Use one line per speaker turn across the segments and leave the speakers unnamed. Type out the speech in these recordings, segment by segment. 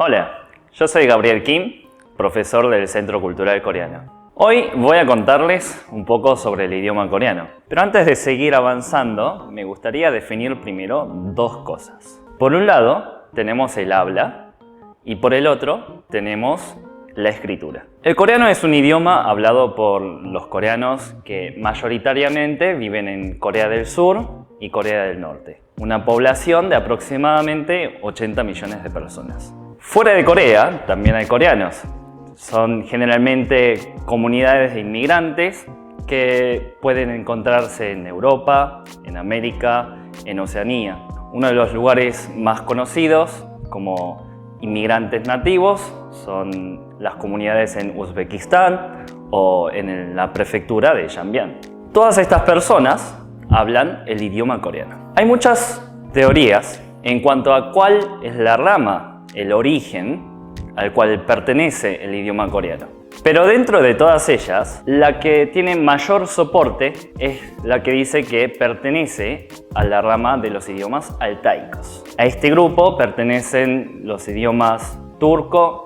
Hola, yo soy Gabriel Kim, profesor del Centro Cultural Coreano. Hoy voy a contarles un poco sobre el idioma coreano. Pero antes de seguir avanzando, me gustaría definir primero dos cosas. Por un lado, tenemos el habla y por el otro, tenemos la escritura. El coreano es un idioma hablado por los coreanos que mayoritariamente viven en Corea del Sur y Corea del Norte. Una población de aproximadamente 80 millones de personas. Fuera de Corea también hay coreanos. Son generalmente comunidades de inmigrantes que pueden encontrarse en Europa, en América, en Oceanía. Uno de los lugares más conocidos como inmigrantes nativos son las comunidades en Uzbekistán o en la prefectura de Yanbian. Todas estas personas hablan el idioma coreano. Hay muchas teorías en cuanto a cuál es la rama, el origen al cual pertenece el idioma coreano. Pero dentro de todas ellas, la que tiene mayor soporte es la que dice que pertenece a la rama de los idiomas altaicos. A este grupo pertenecen los idiomas turco,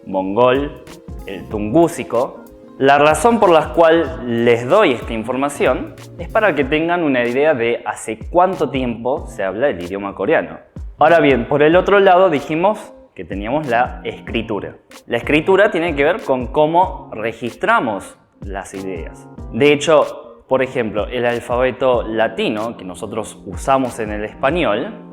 mongol, el tungúsico. La razón por la cual les doy esta información es para que tengan una idea de hace cuánto tiempo se habla el idioma coreano. Ahora bien, por el otro lado dijimos que teníamos la escritura. La escritura tiene que ver con cómo registramos las ideas. De hecho, por ejemplo, el alfabeto latino que nosotros usamos en el español,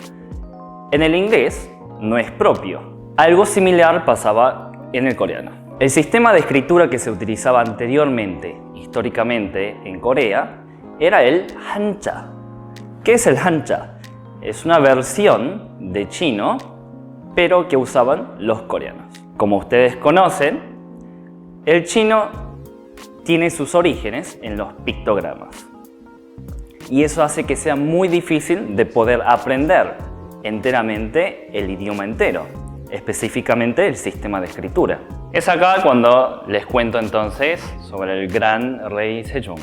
en el inglés no es propio. Algo similar pasaba en el coreano. El sistema de escritura que se utilizaba anteriormente, históricamente, en Corea, era el Hanja. ¿Qué es el Hanja? Es una versión de chino, pero que usaban los coreanos. Como ustedes conocen, el chino tiene sus orígenes en los pictogramas. Y eso hace que sea muy difícil de poder aprender enteramente el idioma entero, específicamente el sistema de escritura. Es acá cuando les cuento entonces sobre el gran rey Sejong.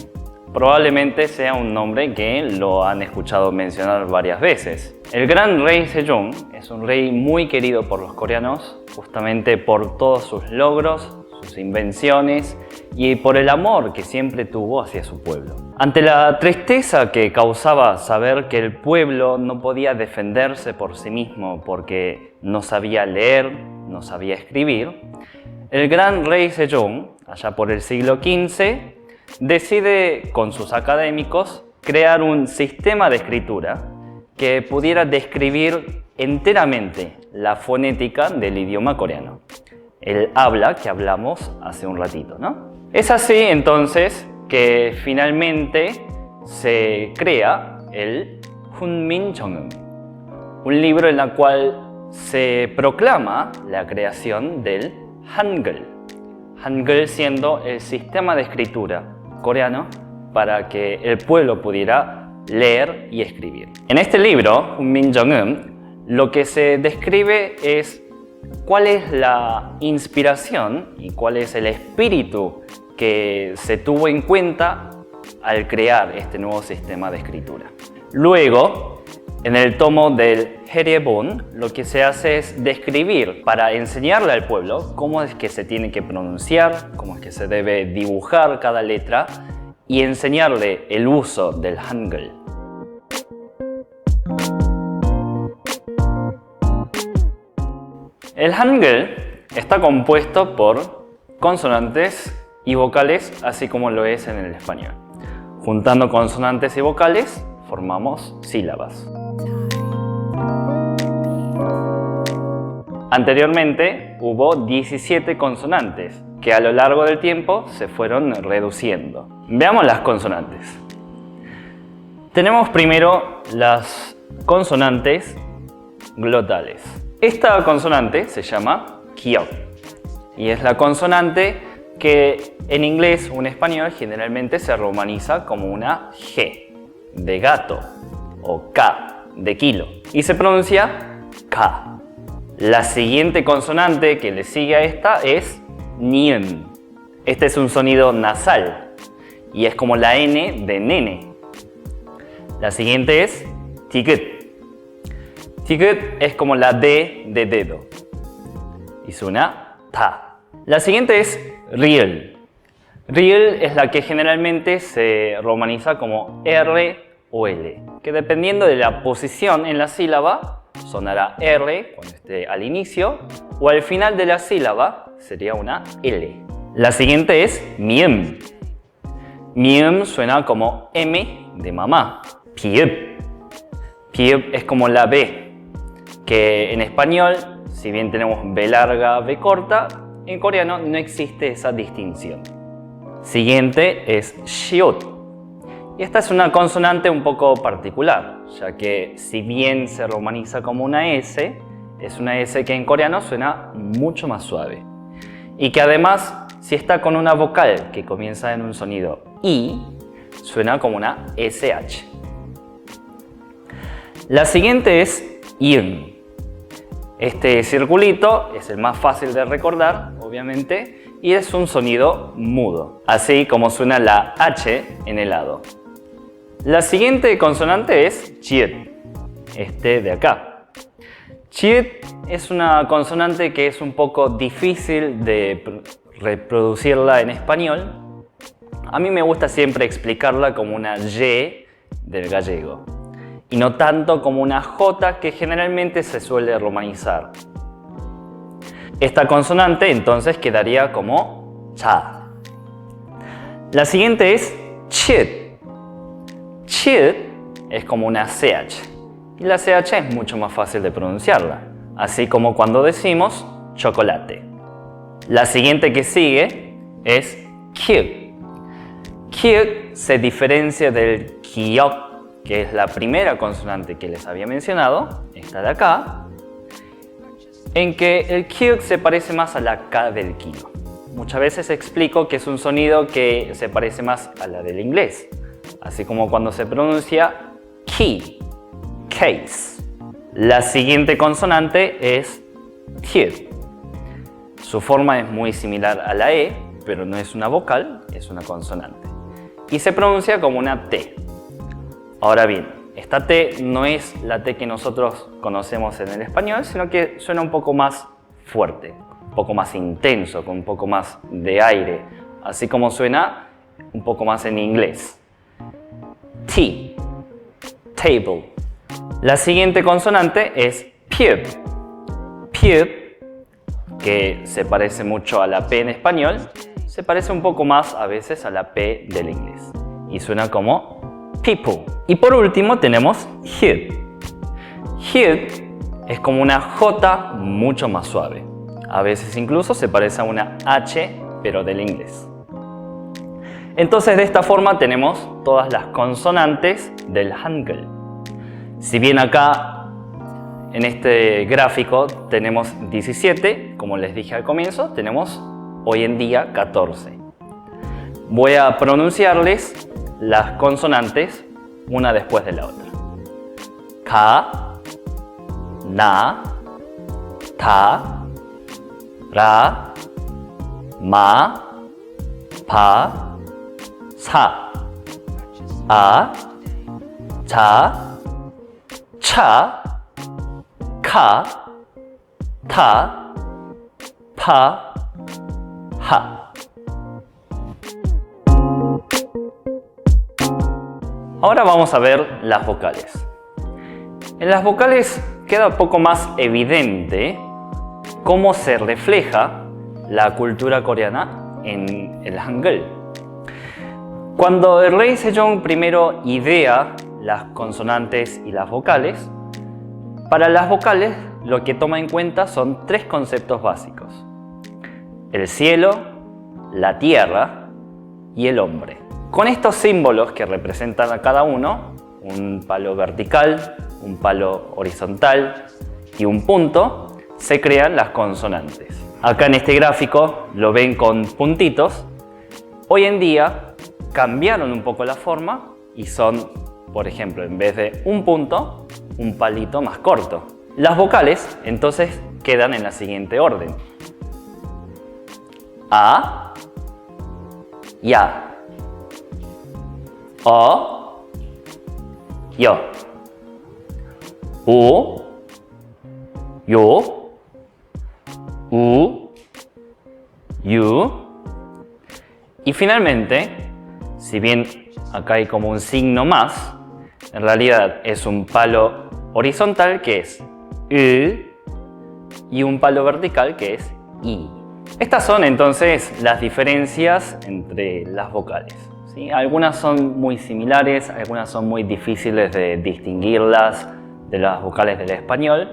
Probablemente sea un nombre que lo han escuchado mencionar varias veces. El gran rey Sejong es un rey muy querido por los coreanos, justamente por todos sus logros, sus invenciones y por el amor que siempre tuvo hacia su pueblo. Ante la tristeza que causaba saber que el pueblo no podía defenderse por sí mismo porque no sabía leer, no sabía escribir, el gran rey Sejong, allá por el siglo XV, decide con sus académicos crear un sistema de escritura que pudiera describir enteramente la fonética del idioma coreano, el habla que hablamos hace un ratito, ¿no? Es así entonces que finalmente se crea el Hunminjeongeum, un libro en el cual se proclama la creación del Hangul. Hangul siendo el sistema de escritura coreano para que el pueblo pudiera leer y escribir. En este libro, Hunminjeongeum, lo que se describe es cuál es la inspiración y cuál es el espíritu que se tuvo en cuenta al crear este nuevo sistema de escritura. Luego, en el tomo del Haerebon, lo que se hace es describir para enseñarle al pueblo cómo es que se tiene que pronunciar, cómo es que se debe dibujar cada letra y enseñarle el uso del Hangul. El Hangul está compuesto por consonantes y vocales, así como lo es en el español. Juntando consonantes y vocales, formamos sílabas. Anteriormente hubo 17 consonantes que a lo largo del tiempo se fueron reduciendo. Veamos las consonantes. Tenemos primero las consonantes glotales. Esta consonante se llama kyok y es la consonante que en inglés o en español generalmente se romaniza como una G de gato o K de kilo y se pronuncia K. La siguiente consonante que le sigue a esta es Nien. Este es un sonido nasal y es como la N de nene. La siguiente es Tigut. Tigut es como la D de dedo. y suena ta. La siguiente es riel. Riel es la que generalmente se romaniza como R o L, que dependiendo de la posición en la sílaba, sonará R cuando esté al inicio, o al final de la sílaba sería una L. La siguiente es miem. Miem suena como M de mamá. Piep. Piep es como la B, que en español, si bien tenemos B larga, B corta, en coreano no existe esa distinción. Siguiente es shiot. Y esta es una consonante un poco particular, ya que si bien se romaniza como una S, es una S que en coreano suena mucho más suave. Y que además, si está con una vocal que comienza en un sonido I, suena como una SH. La siguiente es ing. Este circulito es el más fácil de recordar, obviamente, y es un sonido mudo, así como suena la H en el lado. La siguiente consonante es chiet, este de acá. Chiet es una consonante que es un poco difícil de reproducirla en español. A mí me gusta siempre explicarla como una Y del gallego y no tanto como una J que generalmente se suele romanizar. Esta consonante entonces quedaría como cha. La siguiente es chiet. Chiet es como una CH y la CH es mucho más fácil de pronunciarla, así como cuando decimos chocolate. La siguiente que sigue es kyuk. Kyuk se diferencia del kyok, que es la primera consonante que les había mencionado, esta de acá, en que el kyuk se parece más a la K del kilo. Muchas veces explico que es un sonido que se parece más a la del inglés, así como cuando se pronuncia key, case. La siguiente consonante es t. Su forma es muy similar a la E, pero no es una vocal, es una consonante. Y se pronuncia como una T. Ahora bien, esta T no es la T que nosotros conocemos en el español, sino que suena un poco más fuerte, un poco más intenso, con un poco más de aire, así como suena un poco más en inglés. T, table. La siguiente consonante es piep. Piep, que se parece mucho a la P en español, se parece un poco más a veces a la P del inglés y suena como people. Y por último tenemos hit. Hit es como una J mucho más suave. A veces incluso se parece a una H, pero del inglés. Entonces de esta forma tenemos todas las consonantes del Hangul. Si bien acá en este gráfico tenemos 17, como les dije al comienzo, tenemos hoy en día 14. Voy a pronunciarles las consonantes una después de la otra. Ka, na, ta, ra, ma, pa, sa, a, cha, cha, ka, ta, pa, ha. Ahora vamos a ver las vocales. En las vocales queda un poco más evidente cómo se refleja la cultura coreana en el Hangul. Cuando el rey Sejong primero idea las consonantes y las vocales, para las vocales lo que toma en cuenta son tres conceptos básicos: el cielo, la tierra y el hombre. Con estos símbolos que representan a cada uno, un palo vertical, un palo horizontal y un punto, se crean las consonantes. Acá en este gráfico lo ven con puntitos. Hoy en día cambiaron un poco la forma y son, por ejemplo, en vez de un punto, un palito más corto. Las vocales entonces quedan en la siguiente orden: A, ya, O, yo, U, yo, U, U. Y finalmente, si bien acá hay como un signo más, en realidad es un palo horizontal que es U y un palo vertical que es I. Estas son entonces las diferencias entre las vocales, ¿sí? Algunas son muy similares, algunas son muy difíciles de distinguirlas de las vocales del español.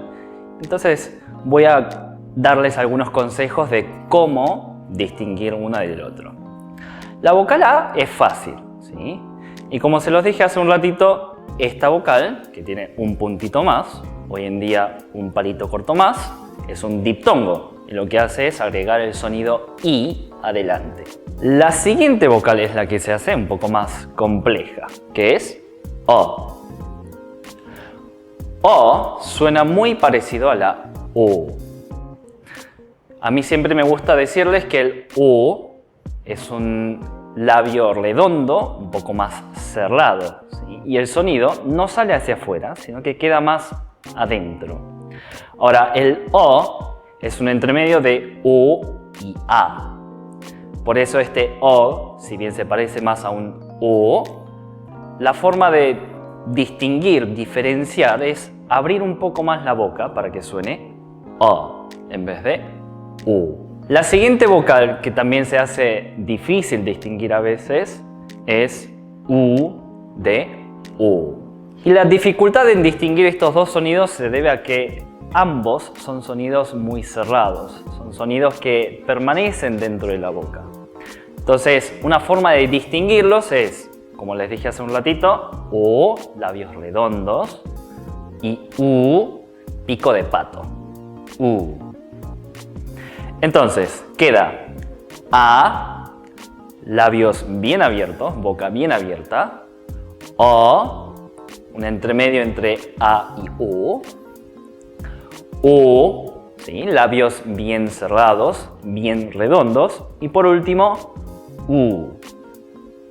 Entonces voy a darles algunos consejos de cómo distinguir una del otro. La vocal A es fácil, ¿sí? Y como se los dije hace un ratito, esta vocal, que tiene un puntito más, hoy en día un palito corto más, es un diptongo. Y lo que hace es agregar el sonido I adelante. La siguiente vocal es la que se hace un poco más compleja, que es O. O suena muy parecido a la U. A mí siempre me gusta decirles que el U es un labio redondo, un poco más cerrado, ¿sí? Y el sonido no sale hacia afuera, sino que queda más adentro. Ahora, el O es un entremedio de U y A. Por eso este O, si bien se parece más a un U, la forma de distinguir, diferenciar, es abrir un poco más la boca para que suene O en vez de U. La siguiente vocal que también se hace difícil distinguir a veces es U de U. Y la dificultad en distinguir estos dos sonidos se debe a que ambos son sonidos muy cerrados, son sonidos que permanecen dentro de la boca. Entonces, una forma de distinguirlos es, como les dije hace un ratito, U, labios redondos, y U, pico de pato. U. Entonces, queda A, labios bien abiertos, boca bien abierta. O, un entremedio entre A y U. U, ¿sí? Labios bien cerrados, bien redondos. Y por último, U,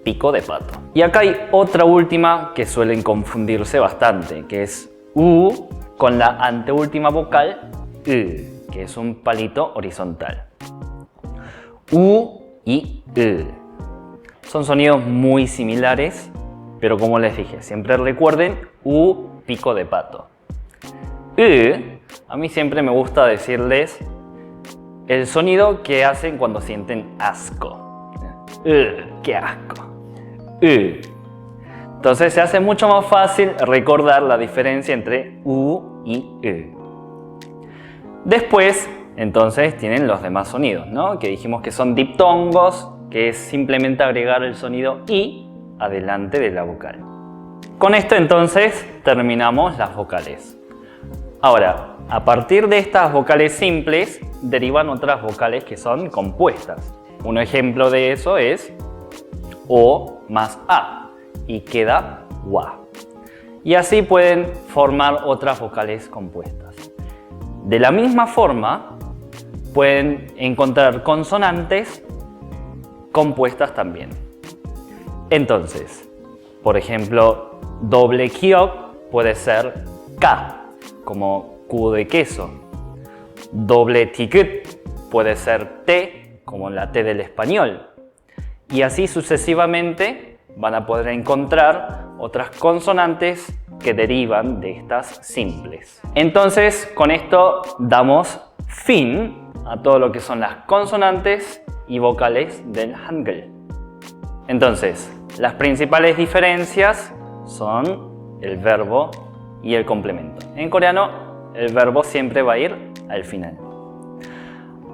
pico de pato. Y acá hay otra última que suelen confundirse bastante, que es U con la anteúltima vocal U, que es un palito horizontal. U y U. Son sonidos muy similares, pero como les dije, siempre recuerden U, pico de pato. U, a mí siempre me gusta decirles el sonido que hacen cuando sienten asco. ¡Qué asco! Entonces se hace mucho más fácil recordar la diferencia entre U y U. Después, entonces, tienen los demás sonidos, ¿no? Que dijimos que son diptongos, que es simplemente agregar el sonido I adelante de la vocal. Con esto, entonces, terminamos las vocales. Ahora, a partir de estas vocales simples, derivan otras vocales que son compuestas. Un ejemplo de eso es O más A, y queda WA. Y así pueden formar otras vocales compuestas. De la misma forma, pueden encontrar consonantes compuestas también. Entonces, por ejemplo, doble kiok puede ser K, como Q de queso. Doble tikut puede ser T, como la T del español. Y así sucesivamente van a poder encontrar otras consonantes que derivan de estas simples. Entonces, con esto damos fin a todo lo que son las consonantes y vocales del Hangul. Entonces, las principales diferencias son el verbo y el complemento. En coreano, el verbo siempre va a ir al final.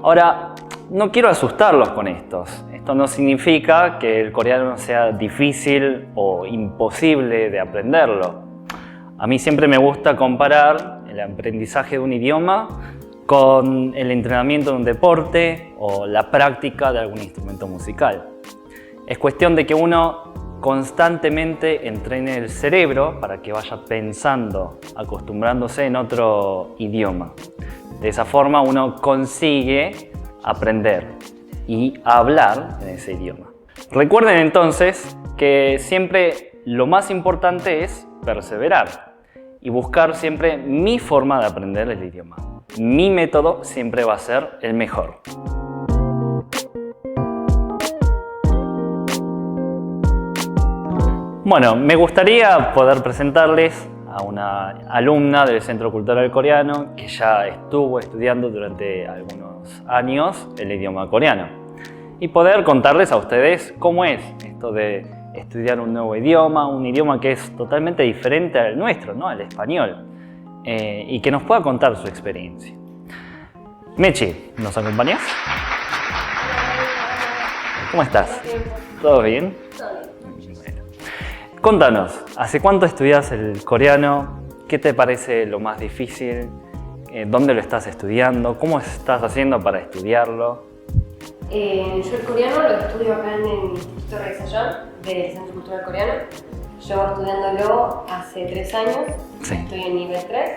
Ahora, no quiero asustarlos con estos. Esto no significa que el coreano sea difícil o imposible de aprenderlo. A mí siempre me gusta comparar el aprendizaje de un idioma con el entrenamiento de un deporte o la práctica de algún instrumento musical. Es cuestión de que uno constantemente entrene el cerebro para que vaya pensando, acostumbrándose en otro idioma. De esa forma uno consigue aprender y hablar en ese idioma. Recuerden entonces que siempre lo más importante es perseverar y buscar siempre mi forma de aprender el idioma. mi método siempre va a ser el mejor. Bueno, me gustaría poder presentarles a una alumna del Centro Cultural Coreano que ya estuvo estudiando durante algunos años el idioma coreano y poder contarles a ustedes cómo es esto de estudiar un nuevo idioma, un idioma que es totalmente diferente al nuestro, ¿no? Al español, y que nos pueda contar su experiencia. Mechi, ¿nos acompañas? ¿Cómo estás? ¿Todo bien? Bueno. Contanos, ¿hace cuánto estudias el coreano? ¿Qué te parece lo más difícil? ¿Dónde lo estás estudiando? ¿Cómo estás haciendo para estudiarlo?
Yo el coreano lo estudio acá en el Instituto Rey Sayón del Centro Cultural Coreano. Llevo estudiándolo hace 3 años,
Sí.
Estoy en nivel 3.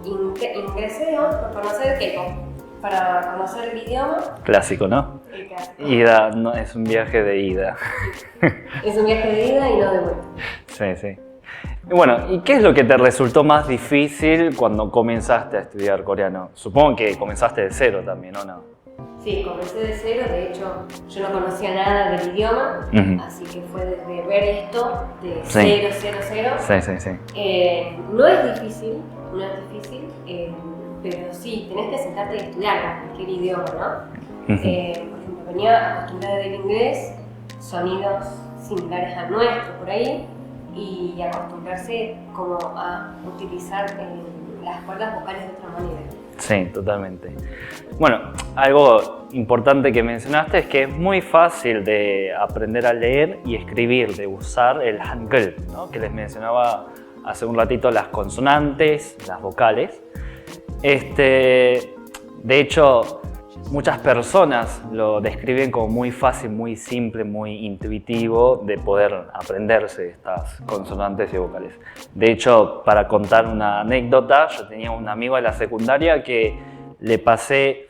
Ingresé para conocer el K-pop, para conocer el idioma.
Clásico, ¿no?
El clásico.
Ida, no, es un viaje de ida.
Es un viaje de ida y no de vuelta.
Sí, sí. Y bueno, ¿y qué es lo que te resultó más difícil cuando comenzaste a estudiar coreano? Supongo que comenzaste de cero también, ¿o no?
Sí, comencé de cero, de hecho yo no conocía nada del idioma, así que fue desde ver esto de
Sí.
cero.
Sí, sí, sí.
No es difícil, pero sí, tenés que sentarte y estudiar cualquier idioma, ¿no? Por ejemplo, venía acostumbrada del inglés, sonidos similares al nuestro por ahí, y acostumbrarse como a utilizar las cuerdas vocales de otra manera.
Sí, totalmente. Bueno, algo importante que mencionaste es que es muy fácil de aprender a leer y escribir, de usar el Hangul, ¿no? Que les mencionaba hace un ratito, las consonantes, las vocales. De hecho, muchas personas lo describen como muy fácil, muy simple, muy intuitivo de poder aprenderse estas consonantes y vocales. De hecho, para contar una anécdota, yo tenía un amigo en la secundaria que le pasé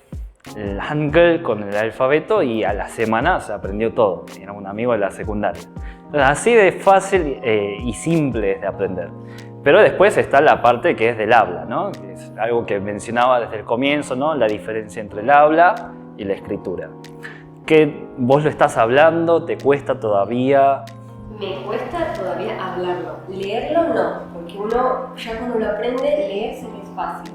el Hangul con el alfabeto y a la semana se aprendió todo. Era un amigo de la secundaria. Entonces, así de fácil y simple es de aprender. Pero después está la parte que es del habla, ¿no? Que es algo que mencionaba desde el comienzo, ¿no? La diferencia entre el habla y la escritura. ¿Que vos lo estás hablando? ¿Te cuesta todavía?
Me cuesta todavía hablarlo. Leerlo no, porque uno ya cuando lo aprende, leer se le es fácil.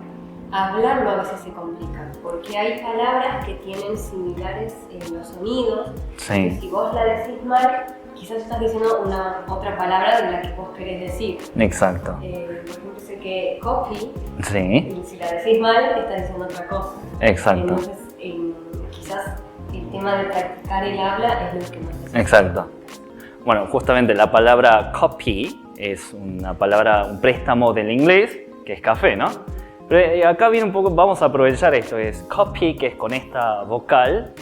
Hablarlo a veces se complica, porque hay palabras que tienen similares en los sonidos.
Sí.
Que si vos la decís mal, quizás estás diciendo otra palabra de la que vos querés decir.
Exacto.
Por ejemplo, sé que copy,
Sí,
y si la decís mal, estás diciendo otra cosa.
exacto.
Entonces, quizás el tema de practicar el habla es lo que más necesita.
Exacto. Bueno, justamente la palabra copy es una palabra, un préstamo del inglés, que es café, ¿no? Pero acá viene un poco, vamos a aprovechar esto, es copy, que es con esta vocal,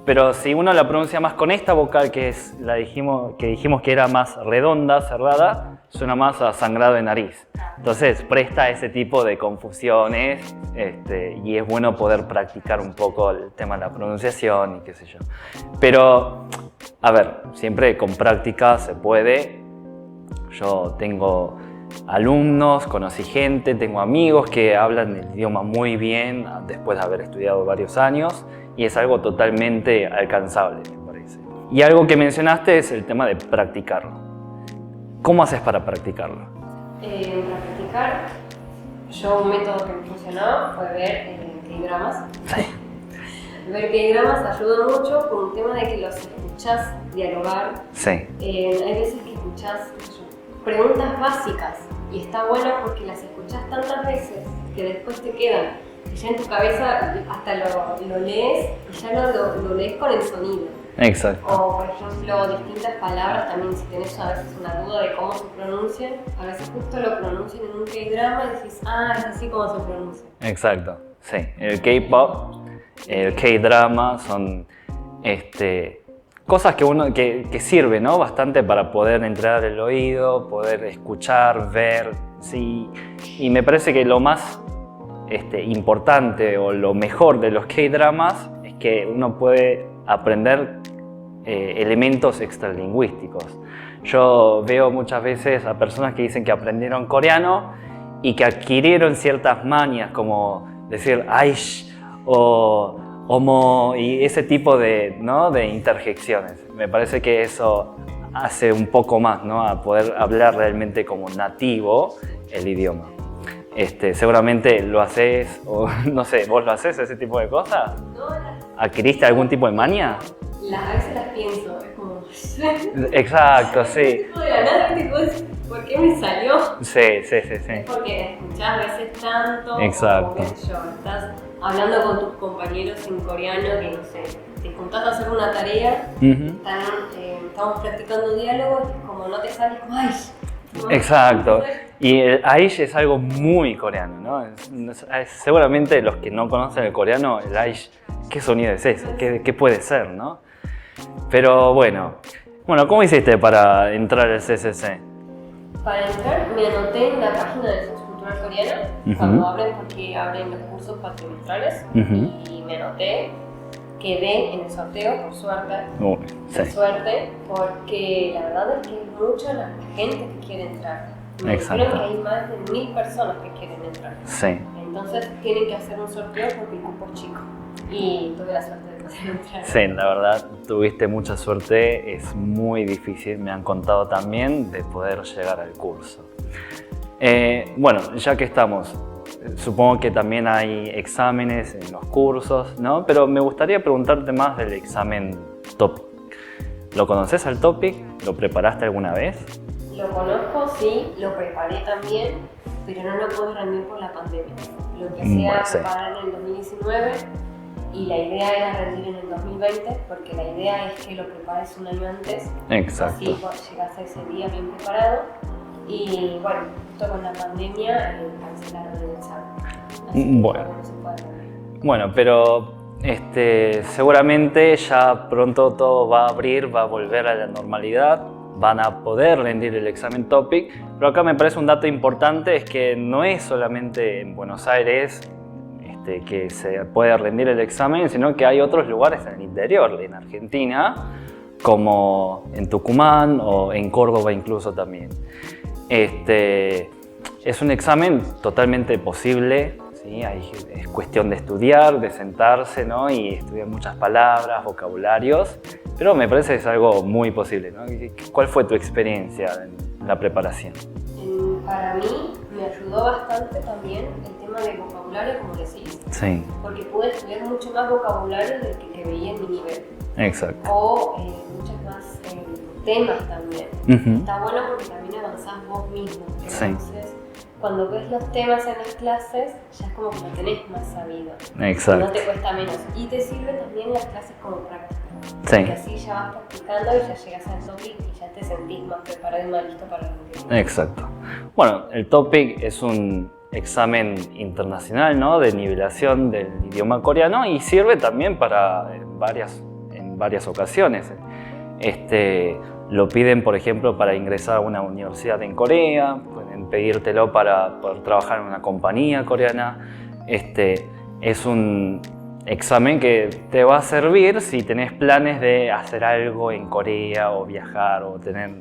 pero si uno la pronuncia más con esta vocal, que es dijimos que era más redonda, cerrada, suena más a sangrado de nariz. Entonces presta ese tipo de confusiones y es bueno poder practicar un poco el tema de la pronunciación y qué sé yo. Pero, a ver, siempre con práctica se puede. Yo tengo alumnos, conocí gente, tengo amigos que hablan el idioma muy bien después de haber estudiado varios años y es algo totalmente alcanzable, me parece. Y algo que mencionaste es el tema de practicarlo. ¿Cómo haces para practicarlo?
Para practicar, un método que me funcionó fue ver K-dramas.
Sí.
Ver K-dramas ayuda mucho con un tema de que los escuchás dialogar.
Sí.
Hay veces que escuchás preguntas básicas y está bueno porque las escuchás tantas veces que después te quedan. Y ya en tu cabeza hasta lo lees y ya lo lees con el sonido.
Exacto.
O por ejemplo, distintas palabras también, si tenés a veces una duda de cómo se pronuncian, a veces justo lo pronuncian en un K-drama y decís, es así como se pronuncia.
Exacto, sí. El K-pop, el K-drama son cosas que sirven, ¿no? Bastante para poder entrar el oído, poder escuchar, ver, sí. Y me parece que lo más importante o lo mejor de los K-dramas es que uno puede aprender elementos extralingüísticos. Yo veo muchas veces a personas que dicen que aprendieron coreano y que adquirieron ciertas mañas como decir aish o homo y ese tipo de, ¿no? de interjecciones. Me parece que eso hace un poco más, ¿no? a poder hablar realmente como nativo el idioma. Seguramente lo haces, o no sé, ¿vos lo haces ese tipo de cosas?
No,
¿Adquiriste algún tipo de maña?
a veces las pienso, es como...
Exacto, sí.
De la nada, tipo, ¿por qué me salió?
Sí.
Porque escuchás a veces tanto,
Exacto.
o qué sé yo, estás hablando con tus compañeros en coreano que no sé, te juntás a hacer una tarea, estamos practicando diálogo y como no te sale, como ¡ay!
Exacto. Y el aish es algo muy coreano, ¿no? Seguramente los que no conocen el coreano, el aish, ¿qué sonido es eso? ¿Qué puede ser, no? Pero bueno, ¿cómo hiciste para entrar al CCC?
Para entrar me anoté en la página del Centro Cultural Coreano, cuando abren, porque abren los cursos cuatrimestrales, y me anoté, quedé en el sorteo, por suerte, suerte, porque la verdad es que hay mucha la gente que quiere entrar. Me dijeron que hay más de 1000 personas que quieren entrar.
Sí.
Entonces tienen que hacer un sorteo porque el cupo es chico. Y tuve la suerte de poder entrar.
Sí, la verdad, tuviste mucha suerte, es muy difícil, me han contado también, de poder llegar al curso. Bueno, ya que estamos, supongo que también hay exámenes en los cursos, ¿no? Pero me gustaría preguntarte más del examen TOPIK. ¿Lo conoces al TOPIK? ¿Lo preparaste alguna vez?
Lo conozco, sí, lo preparé también, pero no lo pude rendir por la pandemia. Lo empecé a preparar en el 2019 y la idea era rendir en el 2020 porque la idea es que lo prepares un año antes.
Exacto.
Así llegas a ese día bien preparado. Y bueno, justo con la pandemia cancelaron el examen. Así
bueno.
No se puede rendir.
Bueno, pero seguramente ya pronto todo va a abrir, va a volver a la normalidad. Van a poder rendir el examen TOPIK, pero acá me parece un dato importante, es que no es solamente en Buenos Aires que se puede rendir el examen, sino que hay otros lugares en el interior, en Argentina, como en Tucumán o en Córdoba incluso también. Es un examen totalmente posible, ¿sí? Es cuestión de estudiar, de sentarse, ¿no? Y estudiar muchas palabras, vocabularios, pero me parece que es algo muy posible, ¿no? ¿Cuál fue tu experiencia en la preparación?
Para mí me ayudó bastante también el tema de vocabulario, como decís,
sí.
Porque pude estudiar mucho más vocabulario del que veía en mi nivel.
Exacto.
O muchos más temas también. Está bueno porque también avanzás vos mismo. Entonces, cuando ves los temas en las clases, ya es como que lo tenés más sabido.
Exacto.
No te cuesta menos. Y te sirve también las clases como práctica.
Sí.
Porque así ya vas practicando y ya llegas al TOPIK y ya te sentís más preparado y más listo para lo que...
Exacto. Bueno, el TOPIK es un examen internacional, ¿no? De nivelación del idioma coreano y sirve también para en varias ocasiones. Lo piden, por ejemplo, para ingresar a una universidad en Corea, pueden pedírtelo para poder trabajar en una compañía coreana. Es un examen que te va a servir si tenés planes de hacer algo en Corea o viajar o tener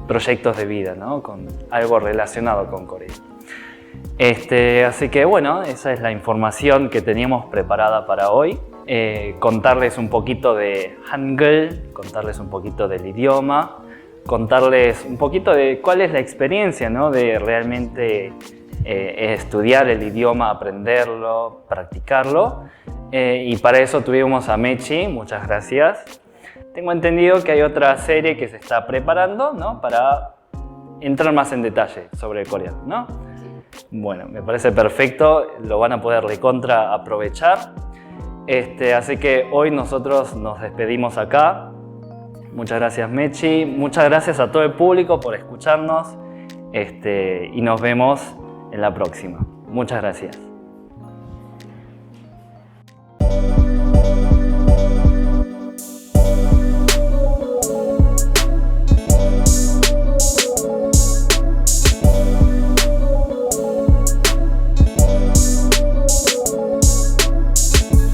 proyectos de vida, ¿no? Con algo relacionado con Corea. Así que bueno, esa es la información que teníamos preparada para hoy. Contarles un poquito de Hangul, contarles un poquito del idioma, contarles un poquito de cuál es la experiencia, ¿no? De realmente estudiar el idioma, aprenderlo, practicarlo. Y para eso tuvimos a Mechi, muchas gracias. Tengo entendido que hay otra serie que se está preparando, ¿no? Para entrar más en detalle sobre el coreano, ¿no? Bueno, me parece perfecto, lo van a poder recontra aprovechar. Así que hoy nosotros nos despedimos acá. Muchas gracias Mechi, muchas gracias a todo el público por escucharnos y nos vemos en la próxima. Muchas gracias.